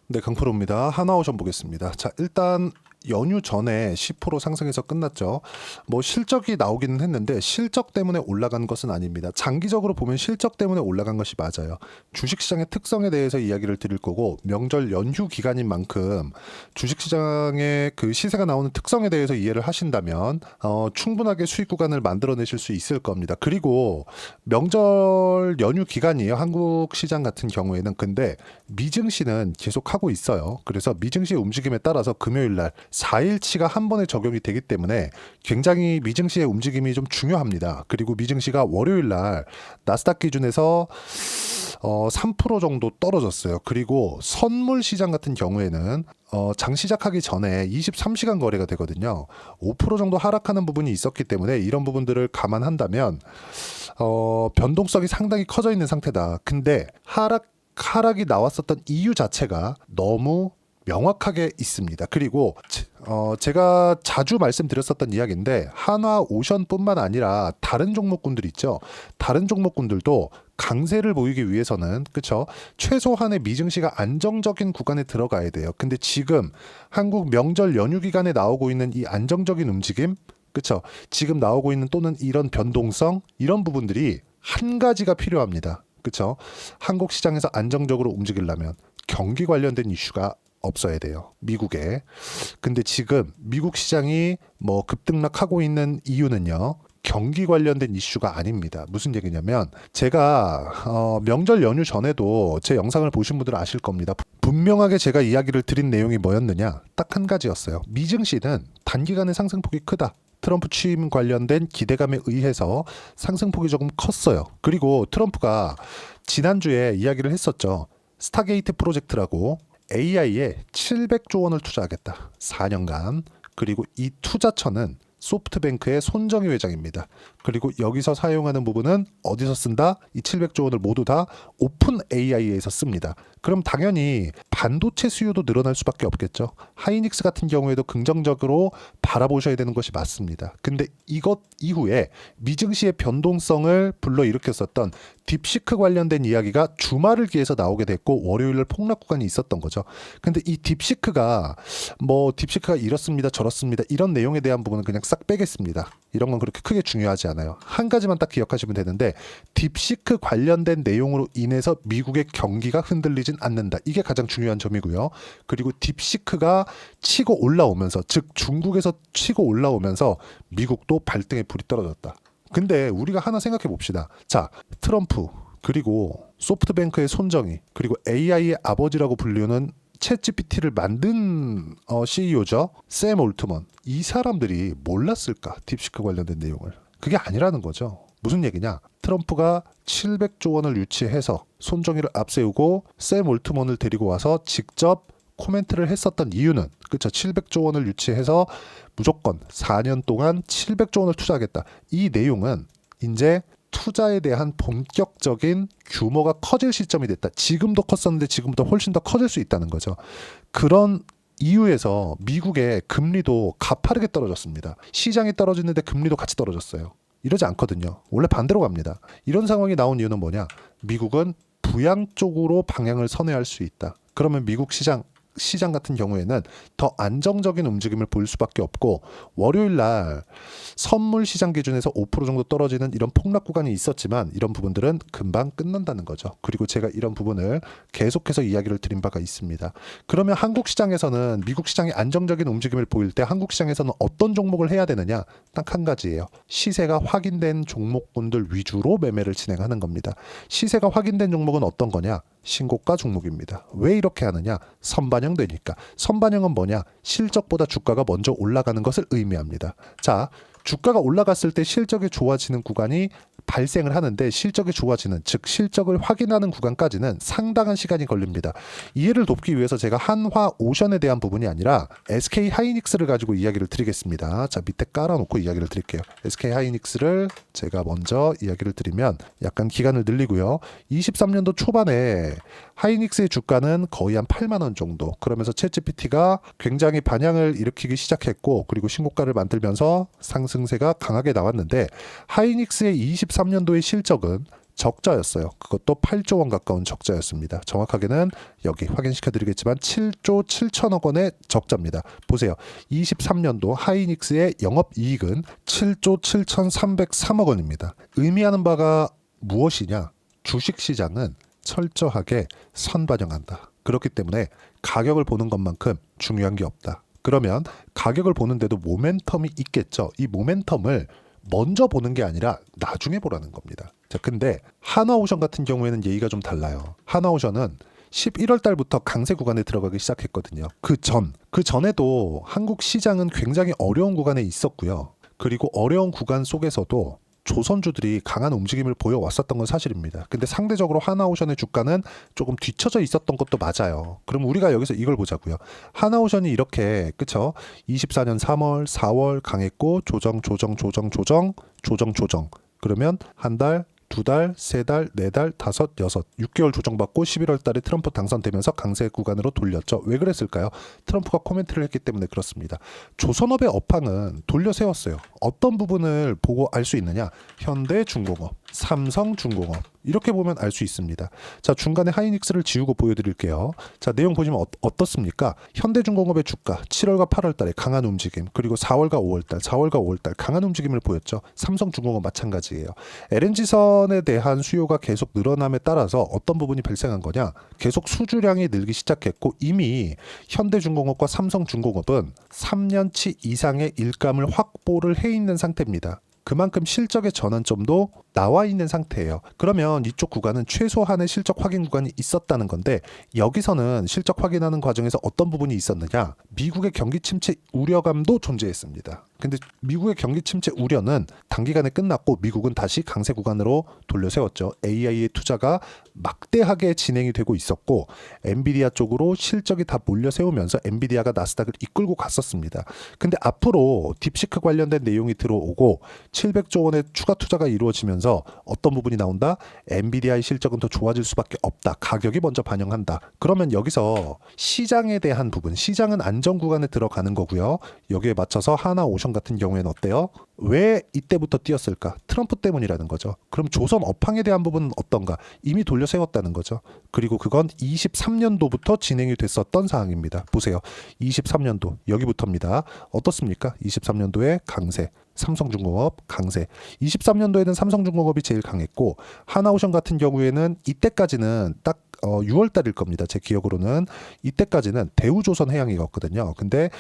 네, 강프로입니다. 하나오션 보겠습니다. 자, 일단 연휴 전에 10% 상승해서 끝났죠. 뭐 실적이 나오기는 했는데 실적 때문에 올라간 것은 아닙니다. 장기적으로 보면 실적 때문에 올라간 것이 맞아요. 주식시장의 특성에 대해서 이야기를 드릴 거고, 명절 연휴 기간인 만큼 주식시장의 그 시세가 나오는 특성에 대해서 이해를 하신다면 충분하게 수익 구간을 만들어내실 수 있을 겁니다. 그리고 명절 연휴 기간이에요. 한국 시장 같은 경우에는. 근데 미증시는 계속 하고 있어요. 그래서 미증시의 움직임에 따라서 금요일 날 4일치가 한 번에 적용이 되기 때문에 굉장히 미증시의 움직임이 좀 중요합니다. 그리고 미증시가 월요일 날 나스닥 기준에서 3% 정도 떨어졌어요. 그리고 선물 시장 같은 경우에는 장 시작하기 전에 23시간 거래가 되거든요. 5% 정도 하락하는 부분이 있었기 때문에 이런 부분들을 감안한다면 변동성이 상당히 커져 있는 상태다. 근데 하락이 나왔었던 이유 자체가 너무 명확하게 있습니다. 그리고 제가 자주 말씀드렸었던 이야기인데, 한화 오션뿐만 아니라 다른 종목군들 있죠. 다른 종목군들도 강세를 보이기 위해서는, 그쵸, 최소한의 미증시가 안정적인 구간에 들어가야 돼요. 근데 지금 한국 명절 연휴 기간에 나오고 있는 이 안정적인 움직임, 그쵸, 지금 나오고 있는 또는 이런 변동성, 이런 부분들이 한 가지가 필요합니다. 그쵸, 한국 시장에서 안정적으로 움직이려면 경기 관련된 이슈가 없어야 돼요. 미국에. 근데 지금 미국 시장이 뭐 급등락하고 있는 이유는요, 경기 관련된 이슈가 아닙니다. 무슨 얘기냐면, 제가 명절 연휴 전에도 제 영상을 보신 분들은 아실 겁니다. 분명하게 제가 이야기를 드린 내용이 뭐였느냐, 딱 한 가지였어요. 미증시는 단기간에 상승폭이 크다. 트럼프 취임 관련된 기대감에 의해서 상승폭이 조금 컸어요. 그리고 트럼프가 지난주에 이야기를 했었죠. 스타게이트 프로젝트라고 AI에 700조 원을 투자하겠다. 4년간. 그리고 이 투자처는 소프트뱅크의 손정희 회장입니다. 그리고 여기서 사용하는 부분은 어디서 쓴다? 이 700조 원을 모두 다 오픈 AI에서 씁니다. 그럼 당연히 반도체 수요도 늘어날 수밖에 없겠죠. 하이닉스 같은 경우에도 긍정적으로 바라보셔야 되는 것이 맞습니다. 근데 이것 이후에 미증시의 변동성을 불러일으켰었던 딥시크 관련된 이야기가 주말을 기해서 나오게 됐고, 월요일날 폭락 구간이 있었던 거죠. 근데 이 딥시크가 이렇습니다, 저렇습니다, 이런 내용에 대한 부분은 그냥 싹 빼겠습니다. 이런 건 그렇게 크게 중요하지 않아요. 한 가지만 딱 기억하시면 되는데, 딥시크 관련된 내용으로 인해서 미국의 경기가 흔들리진 않는다. 이게 가장 중요한 점이고요. 그리고 딥시크가 치고 올라오면서, 즉 중국에서 치고 올라오면서 미국도 발등에 불이 떨어졌다. 근데 우리가 하나 생각해 봅시다. 자, 트럼프, 그리고 소프트뱅크의 손정희, 그리고 AI의 아버지라고 불리는 챗GPT를 만든 CEO죠. 샘 올트먼. 이 사람들이 몰랐을까? 딥시크 관련된 내용을. 그게 아니라는 거죠. 무슨 얘기냐? 트럼프가 700조 원을 유치해서 손정희를 앞세우고 샘 올트먼을 데리고 와서 직접 코멘트를 했었던 이유는, 그쵸, 700조 원을 유치해서 무조건 4년 동안 700조 원을 투자하겠다. 이 내용은 이제 투자에 대한 본격적인 규모가 커질 시점이 됐다. 지금도 컸었는데 지금보다 훨씬 더 커질 수 있다는 거죠. 그런 이유에서 미국의 금리도 가파르게 떨어졌습니다. 시장이 떨어지는데 금리도 같이 떨어졌어요. 이러지 않거든요. 원래 반대로 갑니다. 이런 상황이 나온 이유는 뭐냐? 미국은 부양 쪽으로 방향을 선회할 수 있다. 그러면 미국 시장 같은 경우에는 더 안정적인 움직임을 보일 수밖에 없고, 월요일 날 선물 시장 기준에서 5% 정도 떨어지는 이런 폭락 구간이 있었지만 이런 부분들은 금방 끝난다는 거죠. 그리고 제가 이런 부분을 계속해서 이야기를 드린 바가 있습니다. 그러면 한국 시장에서는, 미국 시장이 안정적인 움직임을 보일 때 한국 시장에서는 어떤 종목을 해야 되느냐? 딱 한 가지예요. 시세가 확인된 종목군들 위주로 매매를 진행하는 겁니다. 시세가 확인된 종목은 어떤 거냐? 신고가 종목입니다. 왜 이렇게 하느냐? 선반영되니까. 선반영은 뭐냐? 실적보다 주가가 먼저 올라가는 것을 의미합니다. 자, 주가가 올라갔을 때 실적이 좋아지는 구간이 발생을 하는데, 실적이 좋아지는, 즉 실적을 확인하는 구간까지는 상당한 시간이 걸립니다. 이해를 돕기 위해서 제가 한화 오션에 대한 부분이 아니라 SK 하이닉스를 가지고 이야기를 드리겠습니다. 자, 밑에 깔아놓고 이야기를 드릴게요. SK 하이닉스를 제가 먼저 이야기를 드리면 약간 기간을 늘리고요. 23년도 초반에 하이닉스의 주가는 거의 한 8만 원 정도. 그러면서 챗GPT가 굉장히 반향을 일으키기 시작했고, 그리고 신고가를 만들면서 상승세가 강하게 나왔는데, 하이닉스의 23년도의 실적은 적자였어요. 그것도 8조 원 가까운 적자였습니다. 정확하게는 여기 확인시켜 드리겠지만 7조 7천억 원의 적자입니다. 보세요. 23년도 하이닉스의 영업이익은 7조 7,303억 원입니다. 의미하는 바가 무엇이냐? 주식시장은 철저하게 선반영한다. 그렇기 때문에 가격을 보는 것만큼 중요한 게 없다. 그러면 가격을 보는데도 모멘텀이 있겠죠. 이 모멘텀을 먼저 보는 게 아니라 나중에 보라는 겁니다. 자, 근데 하나오션 같은 경우에는 예의가 좀 달라요. 하나오션은 11월 달부터 강세 구간에 들어가기 시작했거든요. 그 전에도 한국 시장은 굉장히 어려운 구간에 있었고요. 그리고 어려운 구간 속에서도 조선주들이 강한 움직임을 보여왔었던 건 사실입니다. 근데 상대적으로 하나오션의 주가는 조금 뒤처져 있었던 것도 맞아요. 그럼 우리가 여기서 이걸 보자고요. 하나오션이 이렇게 그쵸? 24년 3월, 4월 강했고 조정. 그러면 한 달, 두 달, 세 달, 네 달, 다섯, 여섯, 6개월 조정받고 11월 달에 트럼프 당선되면서 강세 구간으로 돌렸죠. 왜 그랬을까요? 트럼프가 코멘트를 했기 때문에 그렇습니다. 조선업의 업황은 돌려 세웠어요. 어떤 부분을 보고 알 수 있느냐? 현대중공업, 삼성중공업 이렇게 보면 알 수 있습니다. 자, 중간에 하이닉스를 지우고 보여드릴게요. 자, 내용 보시면 어떻습니까? 현대중공업의 주가 7월과 8월 달에 강한 움직임, 그리고 4월과 5월 달 강한 움직임을 보였죠. 삼성중공업 마찬가지예요. LNG선에 대한 수요가 계속 늘어남에 따라서 어떤 부분이 발생한 거냐? 계속 수주량이 늘기 시작했고 이미 현대중공업과 삼성중공업은 3년치 이상의 일감을 확보를 해 있는 상태입니다. 그만큼 실적의 전환점도 나와 있는 상태예요. 그러면 이쪽 구간은 최소한의 실적 확인 구간이 있었다는 건데 여기서는 실적 확인하는 과정에서 어떤 부분이 있었느냐? 미국의 경기 침체 우려감도 존재했습니다. 근데 미국의 경기 침체 우려는 단기간에 끝났고 미국은 다시 강세 구간으로 돌려세웠죠. AI의 투자가 막대하게 진행이 되고 있었고 엔비디아 쪽으로 실적이 다 몰려 세우면서 엔비디아가 나스닥을 이끌고 갔었습니다. 근데 앞으로 딥시크 관련된 내용이 들어오고 700조 원의 추가 투자가 이루어지면서 어떤 부분이 나온다? 엔비디아의 실적은 더 좋아질 수밖에 없다. 가격이 먼저 반영한다. 그러면 여기서 시장에 대한 부분, 시장은 안정 구간에 들어가는 거고요. 여기에 맞춰서 하나오션 같은 경우에는 어때요? 왜 이때부터 뛰었을까? 트럼프 때문이라는 거죠. 그럼 조선 업황에 대한 부분은 어떤가? 이미 돌려 세웠다는 거죠. 그리고 그건 23년도부터 진행이 됐었던 사항입니다. 보세요. 23년도 여기부터입니다. 어떻습니까? 23년도에 강세. 삼성중공업 강세. 23년도에는 삼성중공업이 제일 강했고 하나오션 같은 경우에는 이때까지는 딱 6월 달일 겁니다. 제 기억으로는 이때까지는 대우조선해양이었거든요. 근데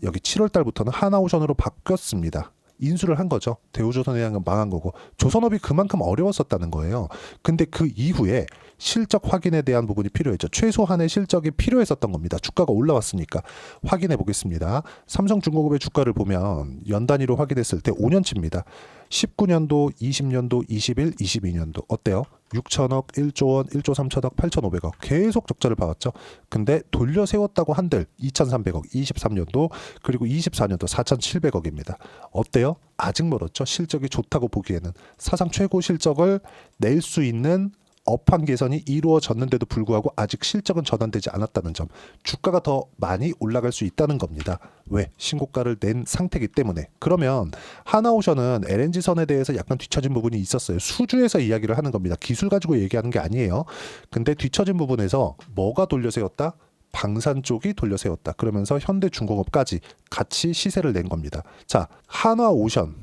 여기 7월 달부터는 하나오션으로 바뀌었습니다. 인수를 한 거죠. 대우조선해양은 망한 거고 조선업이 그만큼 어려웠었다는 거예요. 근데 그 이후에 실적 확인에 대한 부분이 필요했죠. 최소한의 실적이 필요했었던 겁니다. 주가가 올라왔으니까. 확인해 보겠습니다. 삼성중공업의 주가를 보면 연 단위로 확인했을 때 5년치입니다. 19년도, 20년도, 21, 22년도 어때요? 6천억, 1조 원, 1조 3천억, 8,500억 계속 적자를 봐왔죠. 근데 돌려 세웠다고 한들 2,300억, 23년도 그리고 24년도 4,700억입니다. 어때요? 아직 멀었죠. 실적이 좋다고 보기에는 사상 최고 실적을 낼 수 있는 업황 개선이 이루어졌는데도 불구하고 아직 실적은 전환되지 않았다는 점. 주가가 더 많이 올라갈 수 있다는 겁니다. 왜? 신고가를 낸 상태이기 때문에. 그러면 하나오션은 LNG선에 대해서 약간 뒤처진 부분이 있었어요. 수주에서 이야기를 하는 겁니다. 기술 가지고 얘기하는 게 아니에요. 근데 뒤처진 부분에서 뭐가 돌려 세웠다? 방산 쪽이 돌려 세웠다. 그러면서 현대중공업까지 같이 시세를 낸 겁니다. 자, 하나오션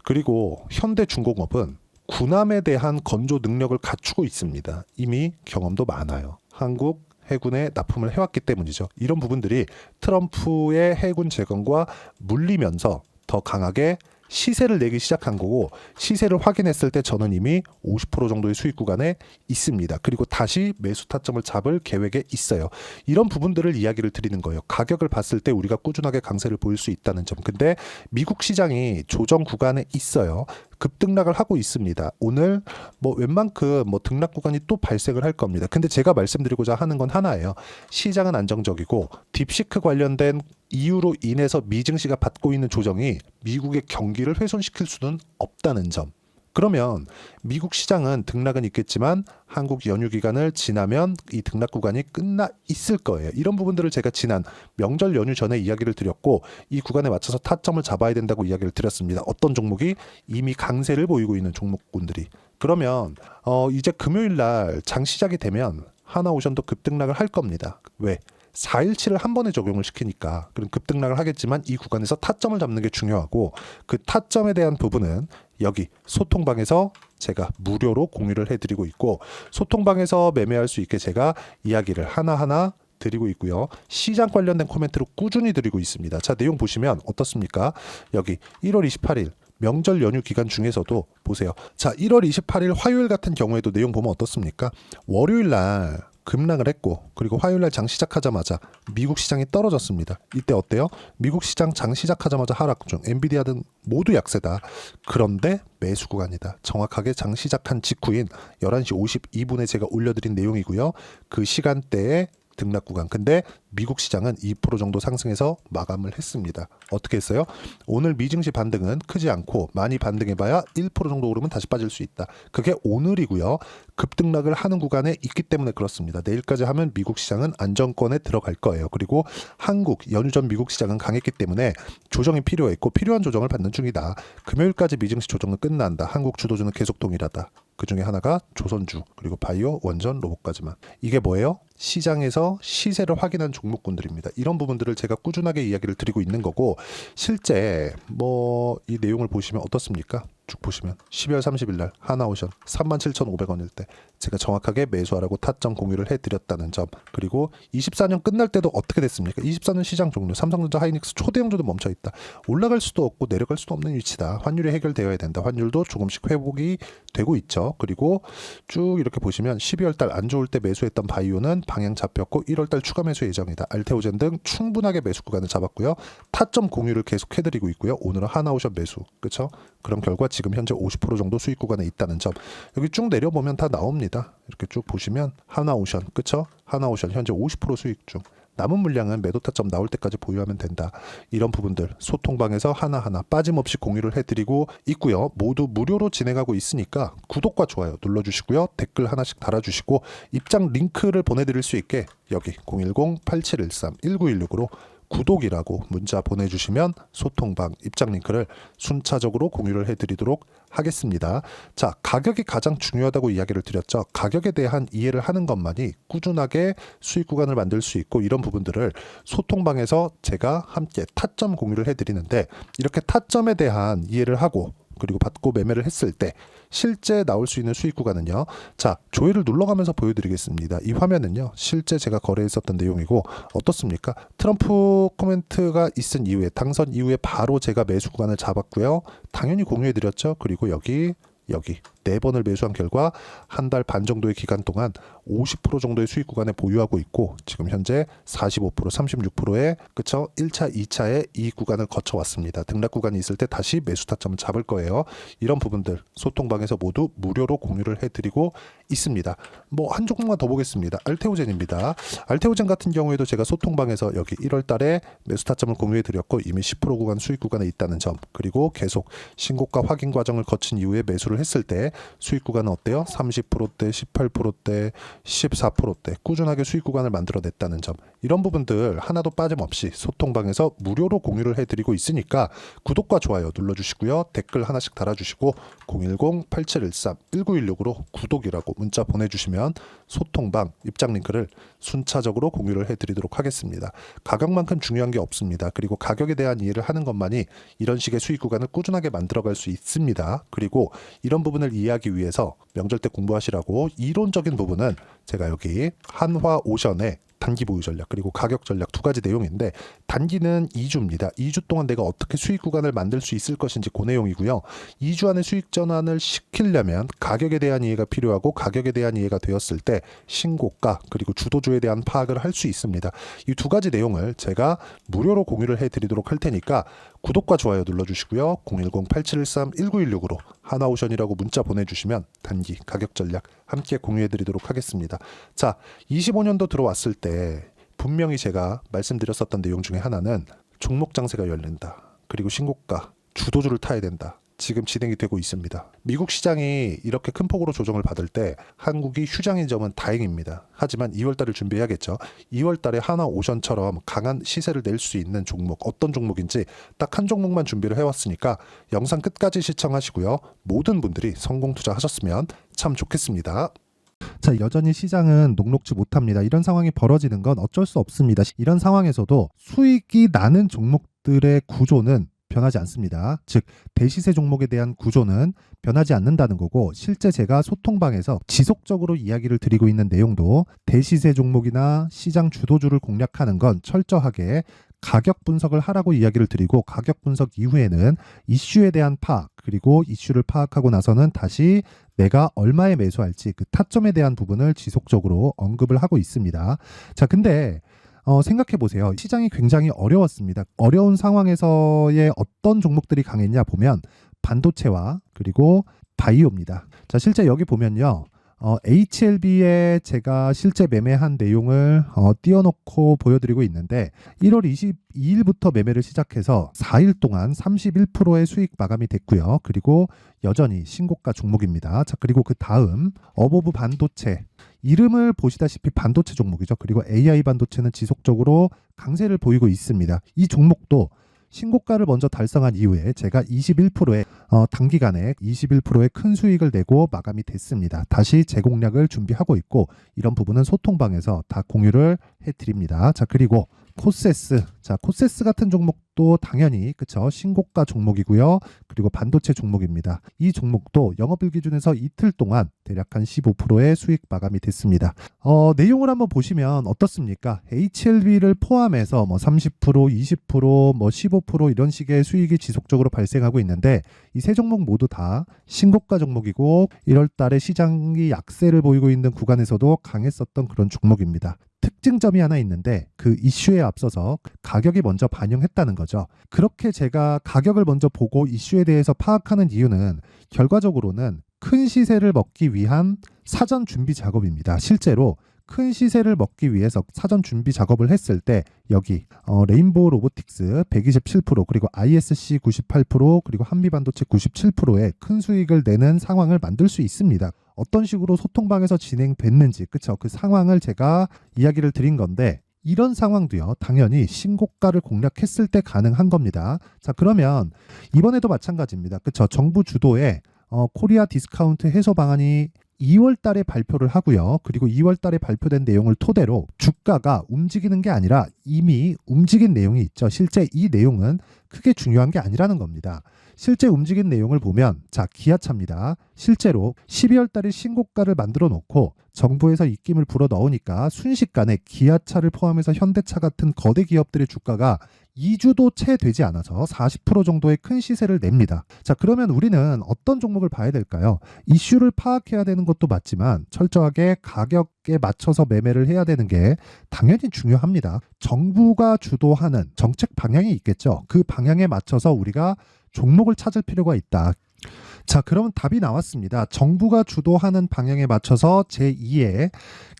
그리고 현대중공업은 군함에 대한 건조 능력을 갖추고 있습니다. 이미 경험도 많아요. 한국 해군에 납품을 해왔기 때문이죠. 이런 부분들이 트럼프의 해군 재건과 물리면서 더 강하게 시세를 내기 시작한 거고 시세를 확인했을 때 저는 이미 50% 정도의 수익 구간에 있습니다. 그리고 다시 매수 타점을 잡을 계획에 있어요. 이런 부분들을 이야기를 드리는 거예요. 가격을 봤을 때 우리가 꾸준하게 강세를 보일 수 있다는 점. 근데 미국 시장이 조정 구간에 있어요. 급등락을 하고 있습니다. 오늘 웬만큼 등락 구간이 또 발생을 할 겁니다. 근데 제가 말씀드리고자 하는 건 하나예요. 시장은 안정적이고 딥시크 관련된 이유로 인해서 미증시가 받고 있는 조정이 미국의 경기를 훼손시킬 수는 없다는 점. 그러면 미국 시장은 등락은 있겠지만 한국 연휴 기간을 지나면 이 등락 구간이 끝나 있을 거예요. 이런 부분들을 제가 지난 명절 연휴 전에 이야기를 드렸고 이 구간에 맞춰서 타점을 잡아야 된다고 이야기를 드렸습니다. 어떤 종목이 이미 강세를 보이고 있는 종목군들이 그러면 이제 금요일 날 장 시작이 되면 하나오션도 급등락을 할 겁니다. 왜? 4일치를 한 번에 적용을 시키니까 그럼 급등락을 하겠지만 이 구간에서 타점을 잡는 게 중요하고 그 타점에 대한 부분은 여기 소통방에서 제가 무료로 공유를 해드리고 있고 소통방에서 매매할 수 있게 제가 이야기를 하나하나 드리고 있고요. 시장 관련된 코멘트로 꾸준히 드리고 있습니다. 자, 내용 보시면 어떻습니까? 여기 1월 28일 명절 연휴 기간 중에서도 보세요. 자, 1월 28일 화요일 같은 경우에도 내용 보면 어떻습니까? 월요일 날 급락을 했고 그리고 화요일 날 장 시작하자마자 미국 시장이 떨어졌습니다. 이때 어때요? 미국 시장 장 시작하자마자 하락 중 엔비디아 등 모두 약세다. 그런데 매수 구간이다. 정확하게 장 시작한 직후인 11시 52분에 제가 올려드린 내용이고요. 그 시간대에 등락 구간. 근데 미국 시장은 2% 정도 상승해서 마감을 했습니다. 어떻게 했어요? 오늘 미증시 반등은 크지 않고 많이 반등해봐야 1% 정도 오르면 다시 빠질 수 있다. 그게 오늘이고요. 급등락을 하는 구간에 있기 때문에 그렇습니다. 내일까지 하면 미국 시장은 안정권에 들어갈 거예요. 그리고 한국 연휴 전 미국 시장은 강했기 때문에 조정이 필요했고 필요한 조정을 받는 중이다. 금요일까지 미증시 조정은 끝난다. 한국 주도주는 계속 동일하다. 그 중에 하나가 조선주 그리고 바이오, 원전, 로봇까지만. 이게 뭐예요? 시장에서 시세를 확인한 종목군들입니다. 이런 부분들을 제가 꾸준하게 이야기를 드리고 있는 거고 실제 이 내용을 보시면 어떻습니까? 쭉 보시면 12월 30일 날 하나오션 37,500원일 때 제가 정확하게 매수하라고 타점 공유를 해드렸다는 점 그리고 24년 끝날 때도 어떻게 됐습니까? 24년 시장 종료 삼성전자 하이닉스 초대형주도 멈춰있다. 올라갈 수도 없고 내려갈 수도 없는 위치다. 환율이 해결되어야 된다. 환율도 조금씩 회복이 되고 있죠. 그리고 쭉 이렇게 보시면 12월 달 안 좋을 때 매수했던 바이오는 방향 잡혔고 1월 달 추가 매수 예정이다. 알테오젠 등 충분하게 매수 구간을 잡았고요. 타점 공유를 계속 해드리고 있고요. 오늘은 하나오션 매수. 그렇죠? 그런 결과 지금 현재 50% 정도 수익 구간에 있다는 점. 여기 쭉 내려보면 다 나옵니다. 이렇게 쭉 보시면 하나오션. 그렇죠? 하나오션 현재 50% 수익 중. 남은 물량은 매도 타점 나올 때까지 보유하면 된다. 이런 부분들 소통방에서 하나하나 빠짐없이 공유를 해드리고 있고요. 모두 무료로 진행하고 있으니까 구독과 좋아요 눌러주시고요. 댓글 하나씩 달아주시고 입장 링크를 보내드릴 수 있게 여기 010-8713-1916으로 구독이라고 문자 보내주시면 소통방 입장 링크를 순차적으로 공유를 해드리도록 하겠습니다. 자, 가격이 가장 중요하다고 이야기를 드렸죠. 가격에 대한 이해를 하는 것만이 꾸준하게 수익 구간을 만들 수 있고 이런 부분들을 소통방에서 제가 함께 타점 공유를 해드리는데 이렇게 타점에 대한 이해를 하고 그리고 받고 매매를 했을 때 실제 나올 수 있는 수익 구간은요. 자, 조회를 눌러가면서 보여드리겠습니다. 이 화면은요. 실제 제가 거래했었던 내용이고 어떻습니까? 트럼프 코멘트가 있은 이후에 당선 이후에 바로 제가 매수 구간을 잡았고요. 당연히 공유해드렸죠. 그리고 여기 4번을 매수한 결과 한 달 반 정도의 기간 동안 50% 정도의 수익 구간에 보유하고 있고 지금 현재 45%, 36%의 그쵸? 1차, 2차의 이익 구간을 거쳐왔습니다. 등락 구간이 있을 때 다시 매수 타점을 잡을 거예요. 이런 부분들 소통방에서 모두 무료로 공유를 해드리고 있습니다. 한 종목만 더 보겠습니다. 알테오젠입니다. 알테오젠 같은 경우에도 제가 소통방에서 여기 1월 달에 매수 타점을 공유해드렸고 이미 10% 구간 수익 구간에 있다는 점 그리고 계속 신고가 확인 과정을 거친 이후에 매수를 했을 때 수익 구간은 어때요? 30%대, 18%대, 14%대 꾸준하게 수익 구간을 만들어냈다는 점 이런 부분들 하나도 빠짐없이 소통방에서 무료로 공유를 해드리고 있으니까 구독과 좋아요 눌러주시고요. 댓글 하나씩 달아주시고 010-8713-1916으로 구독이라고 문자 보내주시면 소통방 입장 링크를 순차적으로 공유를 해드리도록 하겠습니다. 가격만큼 중요한 게 없습니다. 그리고 가격에 대한 이해를 하는 것만이 이런 식의 수익 구간을 꾸준하게 만들어갈 수 있습니다. 그리고 이런 부분을 이해하기 위해서 명절 때 공부하시라고 이론적인 부분은 제가 여기 한화오션의 단기 보유 전략 그리고 가격 전략 두 가지 내용인데 단기는 2주입니다. 2주 동안 내가 어떻게 수익 구간을 만들 수 있을 것인지 그 내용이고요. 2주 안에 수익 전환을 시키려면 가격에 대한 이해가 필요하고 가격에 대한 이해가 되었을 때 신고가 그리고 주도주에 대한 파악을 할 수 있습니다. 이 두 가지 내용을 제가 무료로 공유를 해드리도록 할 테니까 구독과 좋아요 눌러주시고요. 010-8713-1916으로 하나오션이라고 문자 보내주시면 단기 가격 전략 함께 공유해드리도록 하겠습니다. 자, 25년도 들어왔을 때 분명히 제가 말씀드렸었던 내용 중에 하나는 종목 장세가 열린다. 그리고 신고가 주도주를 타야 된다. 지금 진행이 되고 있습니다. 미국 시장이 이렇게 큰 폭으로 조정을 받을 때 한국이 휴장인 점은 다행입니다. 하지만 2월달을 준비해야겠죠. 2월달에 하나오션처럼 강한 시세를 낼 수 있는 종목, 어떤 종목인지 딱 한 종목만 준비를 해왔으니까 영상 끝까지 시청하시고요. 모든 분들이 성공 투자하셨으면 참 좋겠습니다. 자, 여전히 시장은 녹록지 못합니다. 이런 상황이 벌어지는 건 어쩔 수 없습니다. 이런 상황에서도 수익이 나는 종목들의 구조는 변하지 않습니다. 즉, 대시세 종목에 대한 구조는 변하지 않는다는 거고, 실제 제가 소통방에서 지속적으로 이야기를 드리고 있는 내용도 대시세 종목이나 시장 주도주를 공략하는 건 철저하게 가격 분석을 하라고 이야기를 드리고, 가격 분석 이후에는 이슈에 대한 파악, 그리고 이슈를 파악하고 나서는 다시 내가 얼마에 매수할지 그 타점에 대한 부분을 지속적으로 언급을 하고 있습니다. 자, 근데 생각해 보세요. 시장이 굉장히 어려웠습니다. 어려운 상황에서의 어떤 종목들이 강했냐 보면 반도체와 그리고 바이오입니다. 자, 실제 여기 보면요. HLB에 제가 실제 매매한 내용을 띄워놓고 보여드리고 있는데 1월 22일부터 매매를 시작해서 4일 동안 31%의 수익 마감이 됐고요. 그리고 여전히 신고가 종목입니다. 자, 그리고 그 다음 어보브 반도체, 이름을 보시다시피 반도체 종목이죠. 그리고 AI 반도체는 지속적으로 강세를 보이고 있습니다. 이 종목도 신고가를 먼저 달성한 이후에 제가 21%의 단기간에 21%의 큰 수익을 내고 마감이 됐습니다. 다시 재공략을 준비하고 있고, 이런 부분은 소통방에서 다 공유를 해드립니다. 자, 그리고 코세스. 자, 코세스 같은 종목도 당연히 그쵸, 신고가 종목이고요. 그리고 반도체 종목입니다. 이 종목도 영업일 기준에서 이틀 동안 대략 한 15%의 수익 마감이 됐습니다. 내용을 한번 보시면 어떻습니까? HLB를 포함해서 뭐 30%, 20%, 뭐 15% 이런 식의 수익이 지속적으로 발생하고 있는데, 이 세 종목 모두 다 신고가 종목이고 1월 달에 시장이 약세를 보이고 있는 구간에서도 강했었던 그런 종목입니다. 특징점이 하나 있는데 그 이슈에 앞서서 가격이 먼저 반영했다는 거죠. 그렇게 제가 가격을 먼저 보고 이슈에 대해서 파악하는 이유는 결과적으로는 큰 시세를 먹기 위한 사전 준비 작업입니다. 실제로 큰 시세를 먹기 위해서 사전 준비 작업을 했을 때 여기 레인보우 로보틱스 127%, 그리고 ISC 98%, 그리고 한미반도체 97%의 큰 수익을 내는 상황을 만들 수 있습니다. 어떤 식으로 소통방에서 진행됐는지, 그쵸? 그 상황을 제가 이야기를 드린 건데, 이런 상황도요, 당연히 신고가를 공략했을 때 가능한 겁니다. 자, 그러면 이번에도 마찬가지입니다. 그쵸? 정부 주도의 코리아 디스카운트 해소 방안이 2월 달에 발표를 하고요. 그리고 2월 달에 발표된 내용을 토대로 주가가 움직이는 게 아니라 이미 움직인 내용이 있죠. 실제 이 내용은 크게 중요한 게 아니라는 겁니다. 실제 움직인 내용을 보면, 자, 기아차입니다. 실제로 12월 달에 신고가를 만들어 놓고 정부에서 입김을 불어 넣으니까 순식간에 기아차를 포함해서 현대차 같은 거대 기업들의 주가가 2주도 채 되지 않아서 40% 정도의 큰 시세를 냅니다. 자, 그러면 우리는 어떤 종목을 봐야 될까요? 이슈를 파악해야 되는 것도 맞지만 철저하게 가격에 맞춰서 매매를 해야 되는 게 당연히 중요합니다. 정부가 주도하는 정책 방향이 있겠죠. 그 방향에 맞춰서 우리가 종목을 찾을 필요가 있다. 자, 그러면 답이 나왔습니다. 정부가 주도하는 방향에 맞춰서 제2의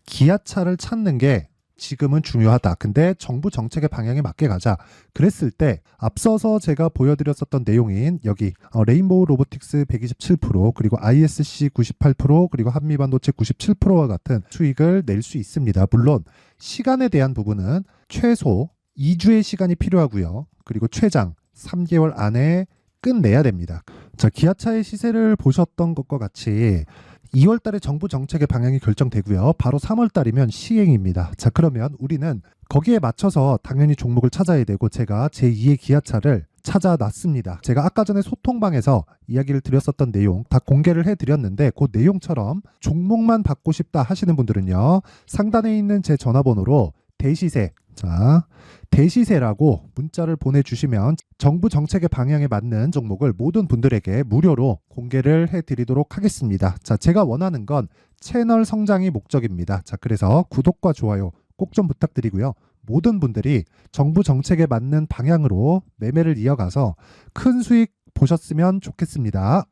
기아차를 찾는 게 지금은 중요하다. 근데 정부 정책의 방향에 맞게 가자. 그랬을 때 앞서서 제가 보여드렸었던 내용인 여기 레인보우 로보틱스 127%, 그리고 ISC 98%, 그리고 한미반도체 97%와 같은 수익을 낼 수 있습니다. 물론 시간에 대한 부분은 최소 2주의 시간이 필요하고요. 그리고 최장 3개월 안에 끝내야 됩니다. 자, 기아차의 시세를 보셨던 것과 같이 2월 달에 정부 정책의 방향이 결정되고요. 바로 3월 달이면 시행입니다. 자, 그러면 우리는 거기에 맞춰서 당연히 종목을 찾아야 되고, 제가 제2의 기아차를 찾아놨습니다. 제가 아까 전에 소통방에서 이야기를 드렸었던 내용 다 공개를 해드렸는데, 그 내용처럼 종목만 받고 싶다 하시는 분들은요, 상단에 있는 제 전화번호로 대시세, 자, 대시세라고 문자를 보내주시면 정부 정책의 방향에 맞는 종목을 모든 분들에게 무료로 공개를 해드리도록 하겠습니다. 자, 제가 원하는 건 채널 성장이 목적입니다. 자, 그래서 구독과 좋아요 꼭 좀 부탁드리고요. 모든 분들이 정부 정책에 맞는 방향으로 매매를 이어가서 큰 수익 보셨으면 좋겠습니다.